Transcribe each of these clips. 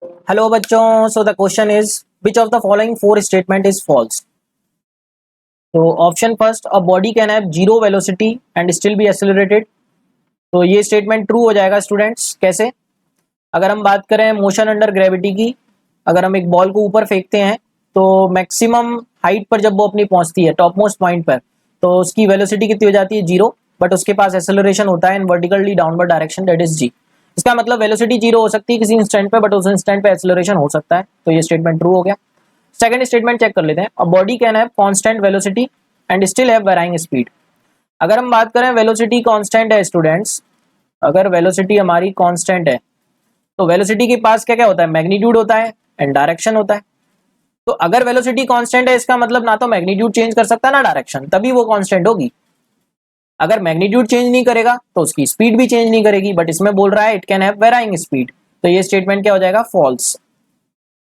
Hello बच्चों, so the question is which of the following four statement is false. तो option first, a body can have zero velocity and still be accelerated. तो ये statement true हो जाएगा students. कैसे? अगर हम बात करें मोशन अंडर ग्रेविटी की, अगर हम एक बॉल को ऊपर फेंकते हैं तो मैक्सिमम हाइट पर जब वो अपनी पहुंचती है टॉप मोस्ट पॉइंट पर, तो उसकी वेलोसिटी कितनी हो जाती है? जीरो। बट उसके पास एक्सेलरेशन होता है in vertically downward direction, that is g. इसका मतलब वेलोसिटी जीरो हो सकती है किसी इंस्टेंट पे, बट उस इंस्टेंट पे एक्सेलरेशन हो सकता है। तो ये स्टेटमेंट ट्रू हो गया। सेकंड स्टेटमेंट चेक कर लेते हैं, अ body can have constant velocity and still have varying speed. अगर हम बात करें वेलोसिटी कांस्टेंट है स्टूडेंट्स, अगर वेलोसिटी हमारी कांस्टेंट है तो वेलोसिटी के पास क्या क्या होता है? मैग्नीट्यूड होता है एंड डायरेक्शन होता है। तो अगर वेलोसिटी कांस्टेंट है, इसका मतलब ना तो मैग्नीट्यूड चेंज कर सकता है ना डायरेक्शन, तभी वो कांस्टेंट होगी। अगर मैग्नीट्यूड चेंज नहीं करेगा तो उसकी स्पीड भी चेंज नहीं करेगी, बट इसमें बोल रहा है it can have varying speed, तो ये स्टेटमेंट क्या हो जाएगा? फॉल्स।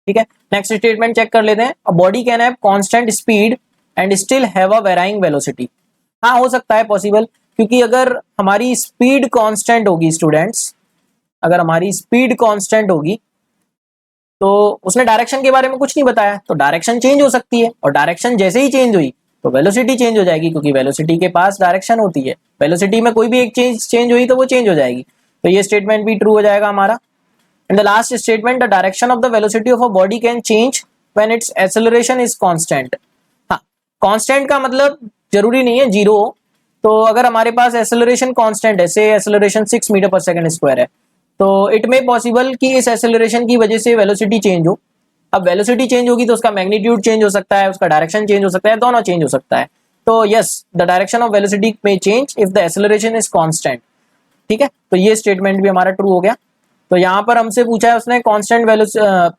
ठीक है, नेक्स्ट स्टेटमेंट चेक कर लेते हैं, अ body can have constant speed and still have a varying velocity. हाँ, हो सकता है पॉसिबल, क्योंकि अगर हमारी स्पीड कांस्टेंट होगी स्टूडेंट्स, अगर हमारी स्पीड कांस्टेंट होगी तो उसने डायरेक्शन के बारे में कुछ नहीं बताया, तो डायरेक्शन चेंज हो सकती है, और डायरेक्शन जैसे ही चेंज हुई तो वेलोसिटी चेंज हो जाएगी, क्योंकि वेलोसिटी के पास डायरेक्शन होती है। वेलोसिटी में कोई भी एक चेंज हुई तो वो चेंज हो जाएगी। तो ये स्टेटमेंट भी ट्रू हो जाएगा हमारा। And the last statement, the direction of the velocity of a body can change when it's acceleration is constant. हाँ, कांस्टेंट का मतलब जरूरी नहीं है जीरो। तो अगर हमारे पास एक्सेलरेशन कांस्टेंट है, से एक्सेलरेशन 6 मीटर पर सेकंड स्क्वायर है, तो इट में पॉसिबल कि इस एक्सेलरेशन की वजह से वेलोसिटी चेंज हो। अब वेलोसिटी चेंज होगी तो उसका मैग्नीट्यूड चेंज हो सकता है, उसका डायरेक्शन चेंज हो सकता है, दोनों चेंज हो सकता है। तो yes, the direction of velocity में change if the acceleration is constant. ठीक है, तो ये स्टेटमेंट भी हमारा ट्रू हो गया। तो यहाँ पर हमसे पूछा है उसने कांस्टेंट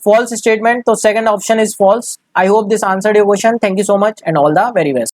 फॉल्स स्टेटमेंट, तो second option is false. I hope this answered your question. Thank you so much and all the very best.